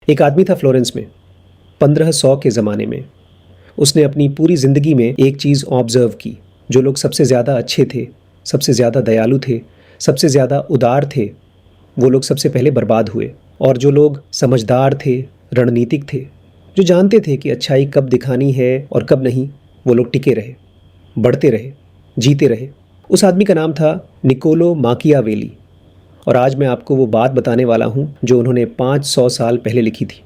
एक आदमी था फ्लोरेंस में 1500 के ज़माने में। उसने अपनी पूरी ज़िंदगी में एक चीज़ ऑब्ज़र्व की, जो लोग सबसे ज़्यादा अच्छे थे, सबसे ज़्यादा दयालु थे, सबसे ज़्यादा उदार थे, वो लोग सबसे पहले बर्बाद हुए। और जो लोग समझदार थे, रणनीतिक थे, जो जानते थे कि अच्छाई कब दिखानी है और कब नहीं, वो लोग टिके रहे, बढ़ते रहे, जीते रहे। उस आदमी का नाम था निकोलो माकियावेली। और आज मैं आपको वो बात बताने वाला हूँ जो उन्होंने 500 साल पहले लिखी थी,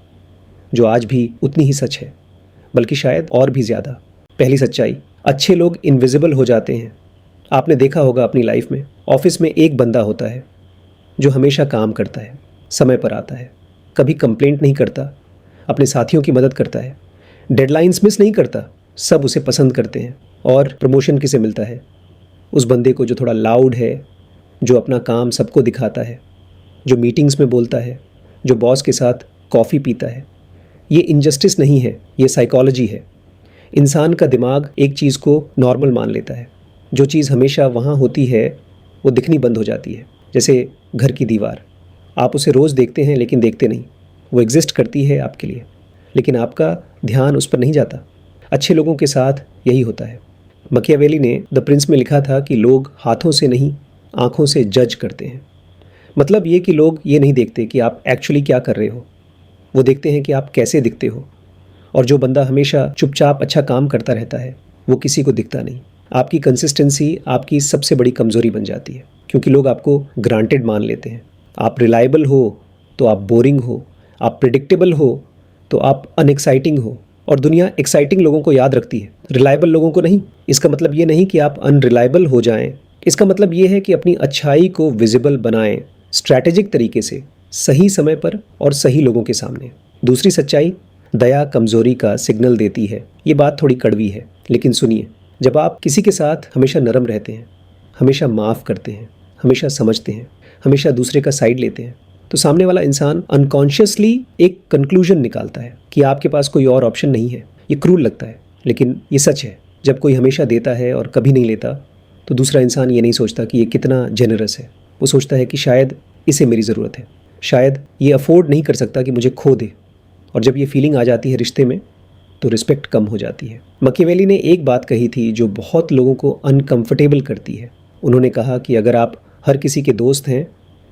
जो आज भी उतनी ही सच है, बल्कि शायद और भी ज़्यादा। पहली सच्चाई, अच्छे लोग इनविजिबल हो जाते हैं। आपने देखा होगा अपनी लाइफ में, ऑफिस में एक बंदा होता है जो हमेशा काम करता है, समय पर आता है, कभी कंप्लेंट नहीं करता, अपने साथियों की मदद करता है, डेडलाइंस मिस नहीं करता, सब उसे पसंद करते हैं। और प्रमोशन किसे मिलता है? उस बंदे को जो थोड़ा लाउड है, जो अपना काम सबको दिखाता है, जो मीटिंग्स में बोलता है, जो बॉस के साथ कॉफ़ी पीता है। ये इनजस्टिस नहीं है, ये साइकोलॉजी है। इंसान का दिमाग एक चीज़ को नॉर्मल मान लेता है। जो चीज़ हमेशा वहाँ होती है वो दिखनी बंद हो जाती है। जैसे घर की दीवार, आप उसे रोज़ देखते हैं लेकिन देखते नहीं। वो एग्जिस्ट करती है आपके लिए, लेकिन आपका ध्यान उस पर नहीं जाता। अच्छे लोगों के साथ यही होता है। मकियावेली ने द प्रिंस में लिखा था कि लोग हाथों से नहीं, आँखों से जज करते हैं। मतलब ये कि लोग ये नहीं देखते कि आप एक्चुअली क्या कर रहे हो, वो देखते हैं कि आप कैसे दिखते हो। और जो बंदा हमेशा चुपचाप अच्छा काम करता रहता है, वो किसी को दिखता नहीं। आपकी कंसिस्टेंसी आपकी सबसे बड़ी कमज़ोरी बन जाती है, क्योंकि लोग आपको ग्रांटेड मान लेते हैं। आप रिलायबल हो तो आप बोरिंग हो, आप प्रिडिक्टेबल हो तो आप अनएक्साइटिंग हो। और दुनिया एक्साइटिंग लोगों को याद रखती है, रिलायबल लोगों को नहीं। इसका मतलब ये नहीं कि आप अनरिलायबल हो जाएं। इसका मतलब ये है कि अपनी अच्छाई को विजिबल बनाएं, स्ट्रैटेजिक तरीके से, सही समय पर और सही लोगों के सामने। दूसरी सच्चाई, दया कमज़ोरी का सिग्नल देती है। ये बात थोड़ी कड़वी है, लेकिन सुनिए। जब आप किसी के साथ हमेशा नरम रहते हैं, हमेशा माफ़ करते हैं, हमेशा समझते हैं, हमेशा दूसरे का साइड लेते हैं, तो सामने वाला इंसान अनकॉन्शियसली एक कंक्लूजन निकालता है कि आपके पास कोई और ऑप्शन नहीं है। ये क्रूर लगता है, लेकिन ये सच है। जब कोई हमेशा देता है और कभी नहीं लेता, तो दूसरा इंसान ये नहीं सोचता कि ये कितना जेनरस है। वो सोचता है कि शायद इसे मेरी ज़रूरत है, शायद ये अफोर्ड नहीं कर सकता कि मुझे खो दे। और जब ये फीलिंग आ जाती है रिश्ते में, तो रिस्पेक्ट कम हो जाती है। मकियावेली ने एक बात कही थी जो बहुत लोगों को अनकंफर्टेबल करती है। उन्होंने कहा कि अगर आप हर किसी के दोस्त हैं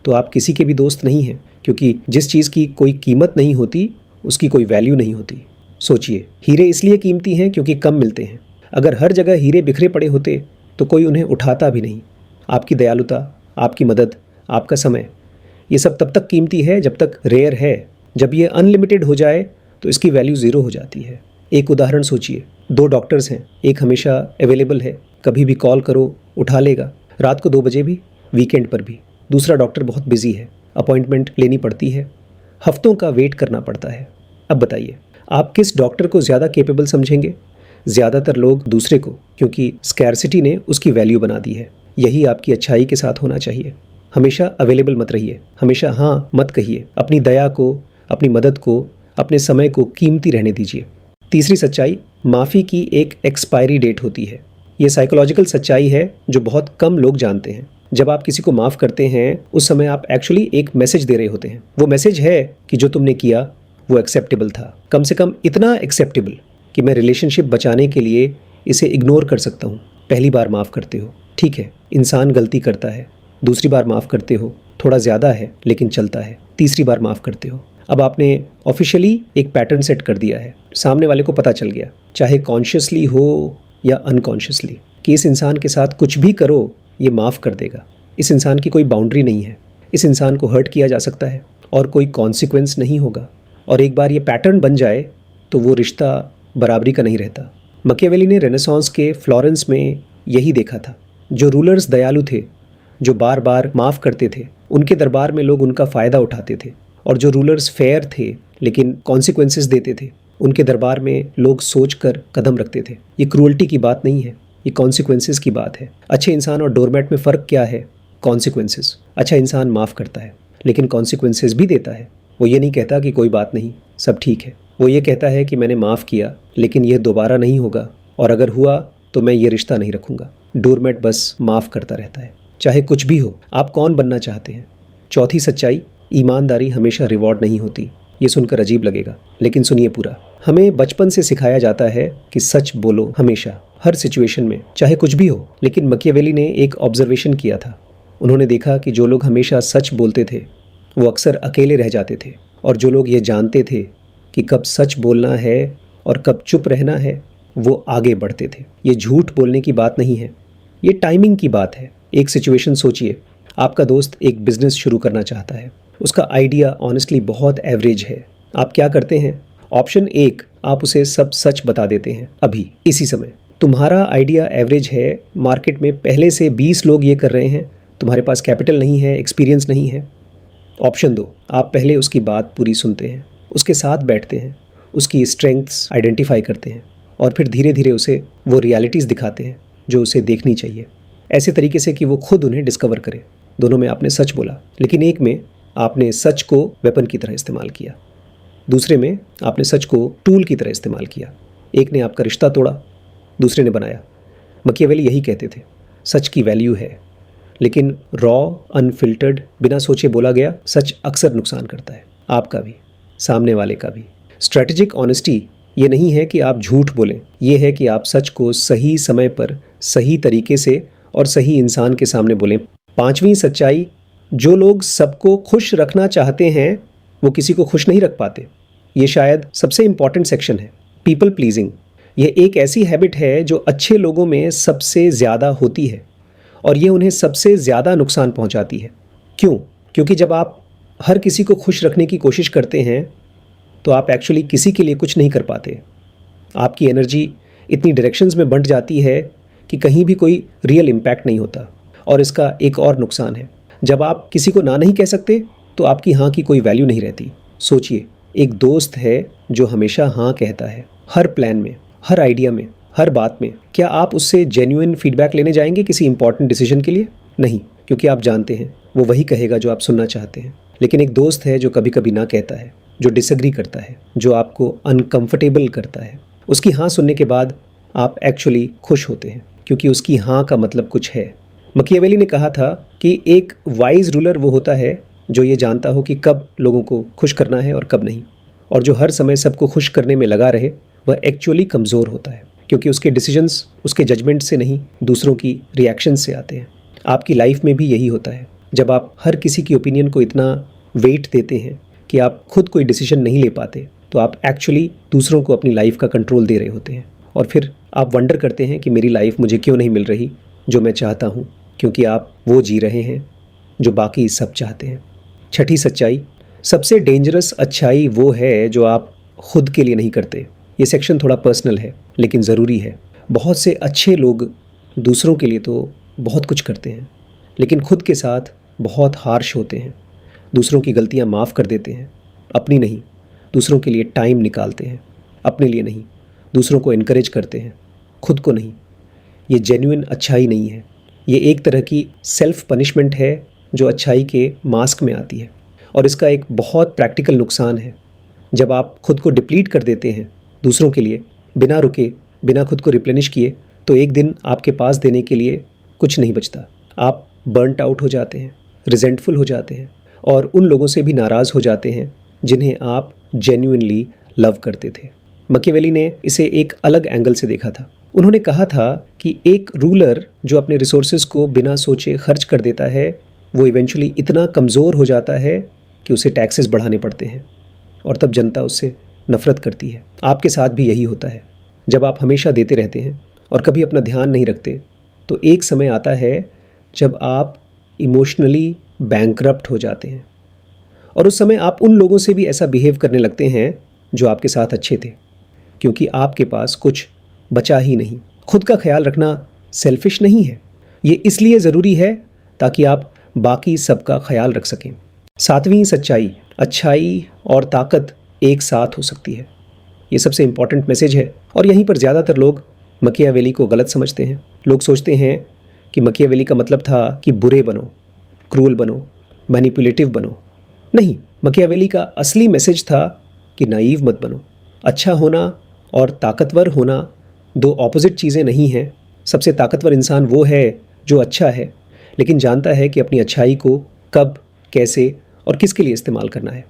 तो आप किसी के भी दोस्त नहीं हैं, क्योंकि जिस चीज़ की कोई कीमत नहीं होती उसकी कोई वैल्यू नहीं होती। सोचिए, हीरे इसलिए कीमती हैं क्योंकि कम मिलते हैं। अगर हर जगह हीरे बिखरे पड़े होते तो कोई उन्हें उठाता भी नहीं। आपकी दयालुता, आपकी मदद, आपका समय, ये सब तब तक कीमती है जब तक रेयर है। जब ये अनलिमिटेड हो जाए तो इसकी वैल्यू ज़ीरो हो जाती है। एक उदाहरण सोचिए, 2 डॉक्टर्स हैं, एक हमेशा अवेलेबल है, कभी भी कॉल करो उठा लेगा, रात को 2 बजे भी, वीकेंड पर भी। दूसरा डॉक्टर बहुत बिजी है, अपॉइंटमेंट लेनी पड़ती है, हफ्तों का वेट करना पड़ता है। अब बताइए, आप किस डॉक्टर को ज़्यादा केपेबल समझेंगे? ज़्यादातर लोग दूसरे को, क्योंकि स्कैर्सिटी ने उसकी वैल्यू बना दी है। यही आपकी अच्छाई के साथ होना चाहिए। हमेशा अवेलेबल मत रहिए, हमेशा हाँ मत कहिए। अपनी दया को, अपनी मदद को, अपने समय को कीमती रहने दीजिए। तीसरी सच्चाई, माफ़ी की एक एक्सपायरी डेट होती है। ये साइकोलॉजिकल सच्चाई है जो बहुत कम लोग जानते हैं। जब आप किसी को माफ़ करते हैं, उस समय आप एक्चुअली एक मैसेज दे रहे होते हैं। वो मैसेज है कि जो तुमने किया वो एक्सेप्टेबल था, कम से कम इतना एक्सेप्टेबल कि मैं रिलेशनशिप बचाने के लिए इसे इग्नोर कर सकता हूँ। पहली बार माफ़ करते हो, ठीक है, इंसान गलती करता है। दूसरी बार माफ़ करते हो, थोड़ा ज़्यादा है लेकिन चलता है। तीसरी बार माफ़ करते हो, अब आपने ऑफिशियली एक पैटर्न सेट कर दिया है। सामने वाले को पता चल गया, चाहे कॉन्शियसली हो या अनकॉन्शियसली, कि इस इंसान के साथ कुछ भी करो ये माफ़ कर देगा। इस इंसान की कोई बाउंड्री नहीं है, इस इंसान को हर्ट किया जा सकता है और कोई कॉन्सिक्वेंस नहीं होगा। और एक बार ये पैटर्न बन जाए तो वो रिश्ता बराबरी का नहीं रहता। मकियावेली ने रेनेसांस के फ्लोरेंस में यही देखा था। जो रूलर्स दयालु थे, जो बार बार माफ़ करते थे, उनके दरबार में लोग उनका फ़ायदा उठाते थे। और जो रूलर्स फेयर थे लेकिन कॉन्सिक्वेंसेस देते थे, उनके दरबार में लोग सोचकर कदम रखते थे। ये क्रूअल्टी की बात नहीं है, ये कॉन्सिक्वेंसेस की बात है। अच्छे इंसान और डोरमैट में फ़र्क क्या है? कॉन्सिक्वेंसेस। अच्छा इंसान माफ़ करता है लेकिन कॉन्सिक्वेंसेस भी देता है। वो ये नहीं कहता कि कोई बात नहीं, सब ठीक है। वो ये कहता है कि मैंने माफ़ किया लेकिन ये दोबारा नहीं होगा, और अगर हुआ तो मैं ये रिश्ता नहीं रखूँगा। डोरमैट बस माफ़ करता रहता है, चाहे कुछ भी हो। आप कौन बनना चाहते हैं? चौथी सच्चाई, ईमानदारी हमेशा रिवॉर्ड नहीं होती। ये सुनकर अजीब लगेगा, लेकिन सुनिए पूरा। हमें बचपन से सिखाया जाता है कि सच बोलो हमेशा, हर सिचुएशन में, चाहे कुछ भी हो। लेकिन मकियावेली ने एक ऑब्जर्वेशन किया था। उन्होंने देखा कि जो लोग हमेशा सच बोलते थे वो अक्सर अकेले रह जाते थे, और जो लोग ये जानते थे कि कब सच बोलना है और कब चुप रहना है, वो आगे बढ़ते थे। ये झूठ बोलने की बात नहीं है, ये टाइमिंग की बात है। एक सिचुएशन सोचिए, आपका दोस्त एक बिजनेस शुरू करना चाहता है। उसका आइडिया ऑनेस्टली बहुत एवरेज है। आप क्या करते हैं? ऑप्शन 1, आप उसे सब सच बता देते हैं अभी इसी समय। तुम्हारा आइडिया एवरेज है, मार्केट में पहले से 20 लोग ये कर रहे हैं, तुम्हारे पास कैपिटल नहीं है, एक्सपीरियंस नहीं है। ऑप्शन 2, आप पहले उसकी बात पूरी सुनते हैं, उसके साथ बैठते हैं, उसकी स्ट्रेंथ्स आइडेंटिफाई करते हैं, और फिर धीरे धीरे उसे वो रियलिटीज़ दिखाते हैं जो उसे देखनी चाहिए, ऐसे तरीके से कि वो खुद उन्हें डिस्कवर करे। दोनों में आपने सच बोला, लेकिन एक में आपने सच को वेपन की तरह इस्तेमाल किया, दूसरे में आपने सच को टूल की तरह इस्तेमाल किया। एक ने आपका रिश्ता तोड़ा, दूसरे ने बनाया। मकियावेली यही कहते थे, सच की वैल्यू है, लेकिन रॉ, अनफिल्टर्ड, बिना सोचे बोला गया सच अक्सर नुकसान करता है, आपका भी, सामने वाले का भी। स्ट्रैटेजिक ऑनेस्टी ये नहीं है कि आप झूठ बोलें, ये है कि आप सच को सही समय पर, सही तरीके से और सही इंसान के सामने बोलें। 5वीं सच्चाई, जो लोग सबको खुश रखना चाहते हैं वो किसी को खुश नहीं रख पाते। ये शायद सबसे इंपॉर्टेंट सेक्शन है। पीपल प्लीजिंग, ये एक ऐसी हैबिट है जो अच्छे लोगों में सबसे ज़्यादा होती है, और ये उन्हें सबसे ज़्यादा नुकसान पहुंचाती है। क्यों? क्योंकि जब आप हर किसी को खुश रखने की कोशिश करते हैं तो आप एक्चुअली किसी के लिए कुछ नहीं कर पाते। आपकी एनर्जी इतनी डायरेक्शंस में बंट जाती है कि कहीं भी कोई रियल इम्पैक्ट नहीं होता। और इसका एक और नुकसान है, जब आप किसी को ना नहीं कह सकते तो आपकी हाँ की कोई वैल्यू नहीं रहती। सोचिए, एक दोस्त है जो हमेशा हाँ कहता है, हर प्लान में, हर आइडिया में, हर बात में। क्या आप उससे जेन्युइन फीडबैक लेने जाएंगे किसी इंपॉर्टेंट डिसीजन के लिए? नहीं, क्योंकि आप जानते हैं वो वही कहेगा जो आप सुनना चाहते हैं। लेकिन एक दोस्त है जो कभी कभी ना कहता है, जो डिसएग्री करता है, जो आपको अनकंफर्टेबल करता है। उसकी हाँ सुनने के बाद आप एक्चुअली खुश होते हैं, क्योंकि उसकी हाँ का मतलब कुछ है। मकियावेली ने कहा था कि एक वाइज रूलर वो होता है जो ये जानता हो कि कब लोगों को खुश करना है और कब नहीं, और जो हर समय सबको खुश करने में लगा रहे वह एक्चुअली कमज़ोर होता है, क्योंकि उसके डिसीजंस उसके जजमेंट से नहीं, दूसरों की रिएक्शन से आते हैं। आपकी लाइफ में भी यही होता है। जब आप हर किसी की ओपिनियन को इतना वेट देते हैं कि आप खुद कोई डिसीजन नहीं ले पाते, तो आप एक्चुअली दूसरों को अपनी लाइफ का कंट्रोल दे रहे होते हैं, और फिर आप वंडर करते हैं कि मेरी लाइफ मुझे क्यों नहीं मिल रही जो मैं चाहता हूँ, क्योंकि आप वो जी रहे हैं जो बाकी सब चाहते हैं। छठी सच्चाई, सबसे डेंजरस अच्छाई वो है जो आप खुद के लिए नहीं करते। ये सेक्शन थोड़ा पर्सनल है लेकिन ज़रूरी है। बहुत से अच्छे लोग दूसरों के लिए तो बहुत कुछ करते हैं, लेकिन खुद के साथ बहुत हार्श होते हैं। दूसरों की गलतियाँ माफ़ कर देते हैं, अपनी नहीं। दूसरों के लिए टाइम निकालते हैं, अपने लिए नहीं। दूसरों को इनकरेज करते हैं, खुद को नहीं। ये जेन्युइन अच्छाई नहीं है, ये एक तरह की सेल्फ पनिशमेंट है जो अच्छाई के मास्क में आती है। और इसका एक बहुत प्रैक्टिकल नुकसान है। जब आप खुद को डिप्लीट कर देते हैं दूसरों के लिए, बिना रुके, बिना खुद को रिप्लेनिश किए, तो एक दिन आपके पास देने के लिए कुछ नहीं बचता। आप बर्नट आउट हो जाते हैं, रिजेंटफुल हो जाते हैं, और उन लोगों से भी नाराज़ हो जाते हैं जिन्हें आप जेन्युइनली लव करते थे। मकियावेली ने इसे एक अलग एंगल से देखा था। उन्होंने कहा था कि एक रूलर जो अपने रिसोर्सेज को बिना सोचे खर्च कर देता है, वो इवेंचुअली इतना कमज़ोर हो जाता है कि उसे टैक्सेस बढ़ाने पड़ते हैं, और तब जनता उससे नफ़रत करती है। आपके साथ भी यही होता है। जब आप हमेशा देते रहते हैं और कभी अपना ध्यान नहीं रखते, तो एक समय आता है जब आप इमोशनली बैंकरप्ट हो जाते हैं, और उस समय आप उन लोगों से भी ऐसा बिहेव करने लगते हैं जो आपके साथ अच्छे थे, क्योंकि आपके पास कुछ बचा ही नहीं। खुद का ख्याल रखना सेल्फिश नहीं है, ये इसलिए ज़रूरी है ताकि आप बाकी सबका ख्याल रख सकें। 7वीं सच्चाई, अच्छाई और ताकत एक साथ हो सकती है। ये सबसे इम्पॉर्टेंट मैसेज है, और यहीं पर ज़्यादातर लोग मकियावेली को गलत समझते हैं। लोग सोचते हैं कि मकियावेली का मतलब था कि बुरे बनो, क्रूअल बनो, मैनिपुलेटिव बनो। नहीं, मकियावेली का असली मैसेज था कि नाइव मत बनो। अच्छा होना और ताकतवर होना दो ऑपोजिट चीज़ें नहीं हैं। सबसे ताकतवर इंसान वो है जो अच्छा है, लेकिन जानता है कि अपनी अच्छाई को कब, कैसे और किसके लिए इस्तेमाल करना है।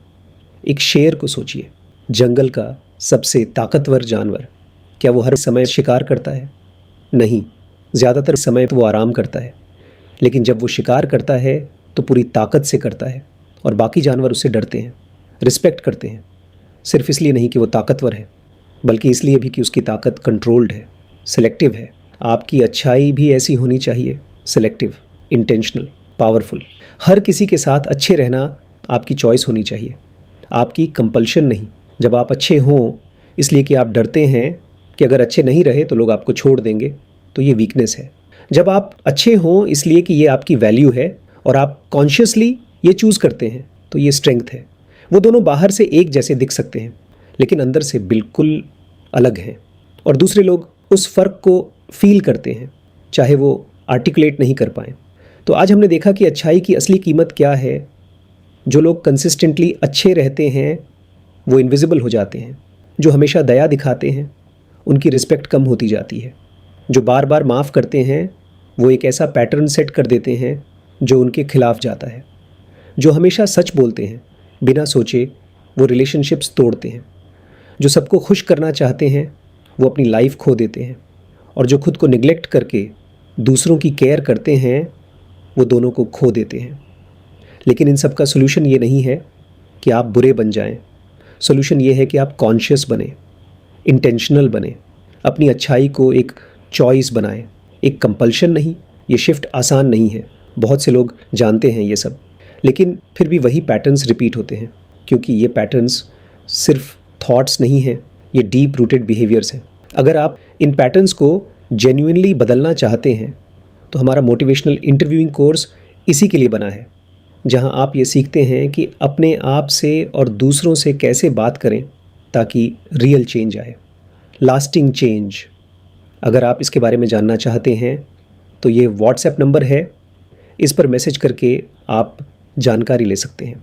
एक शेर को सोचिए, जंगल का सबसे ताकतवर जानवर। क्या वो हर समय शिकार करता है? नहीं, ज़्यादातर समय वो आराम करता है। लेकिन जब वो शिकार करता है तो पूरी ताकत से करता है और बाकी जानवर उससे डरते हैं, रिस्पेक्ट करते हैं। सिर्फ इसलिए नहीं कि वो ताकतवर है, बल्कि इसलिए भी कि उसकी ताकत कंट्रोल्ड है, सिलेक्टिव है। आपकी अच्छाई भी ऐसी होनी चाहिए, सिलेक्टिव, इंटेंशनल, पावरफुल। हर किसी के साथ अच्छे रहना आपकी चॉइस होनी चाहिए, आपकी कंपल्शन नहीं। जब आप अच्छे हों इसलिए कि आप डरते हैं कि अगर अच्छे नहीं रहे तो लोग आपको छोड़ देंगे, तो ये वीकनेस है। जब आप अच्छे हों इसलिए कि ये आपकी वैल्यू है और आप कॉन्शियसली ये चूज़ करते हैं, तो ये स्ट्रेंथ है। वो दोनों बाहर से एक जैसे दिख सकते हैं लेकिन अंदर से बिल्कुल अलग हैं और दूसरे लोग उस फ़र्क को फील करते हैं, चाहे वो आर्टिकुलेट नहीं कर पाएँ। तो आज हमने देखा कि अच्छाई की असली कीमत क्या है। जो लोग कंसिस्टेंटली अच्छे रहते हैं वो इनविजिबल हो जाते हैं। जो हमेशा दया दिखाते हैं उनकी रिस्पेक्ट कम होती जाती है। जो बार बार माफ़ करते हैं वो एक ऐसा पैटर्न सेट कर देते हैं जो उनके खिलाफ जाता है। जो हमेशा सच बोलते हैं बिना सोचे वो रिलेशनशिप्स तोड़ते हैं। जो सबको खुश करना चाहते हैं वो अपनी लाइफ खो देते हैं और जो खुद को निगलेक्ट करके दूसरों की केयर करते हैं वो दोनों को खो देते हैं। लेकिन इन सब का सोल्यूशन ये नहीं है कि आप बुरे बन जाएं। सोल्यूशन ये है कि आप कॉन्शियस बने, इंटेंशनल बने, अपनी अच्छाई को एक चॉइस बनाएं, एक कंपल्शन नहीं। ये शिफ्ट आसान नहीं है, बहुत से लोग जानते हैं ये सब, लेकिन फिर भी वही पैटर्न्स रिपीट होते हैं क्योंकि ये पैटर्न्स सिर्फ थॉट्स नहीं हैं, ये डीप रूटेड बिहेवियर्स हैं। अगर आप इन पैटर्न्स को जेन्युइनली बदलना चाहते हैं तो हमारा मोटिवेशनल इंटरव्यूइंग कोर्स इसी के लिए बना है, जहां आप ये सीखते हैं कि अपने आप से और दूसरों से कैसे बात करें ताकि रियल चेंज आए, लास्टिंग चेंज। अगर आप इसके बारे में जानना चाहते हैं तो ये व्हाट्सएप नंबर है, इस पर मैसेज करके आप जानकारी ले सकते हैं।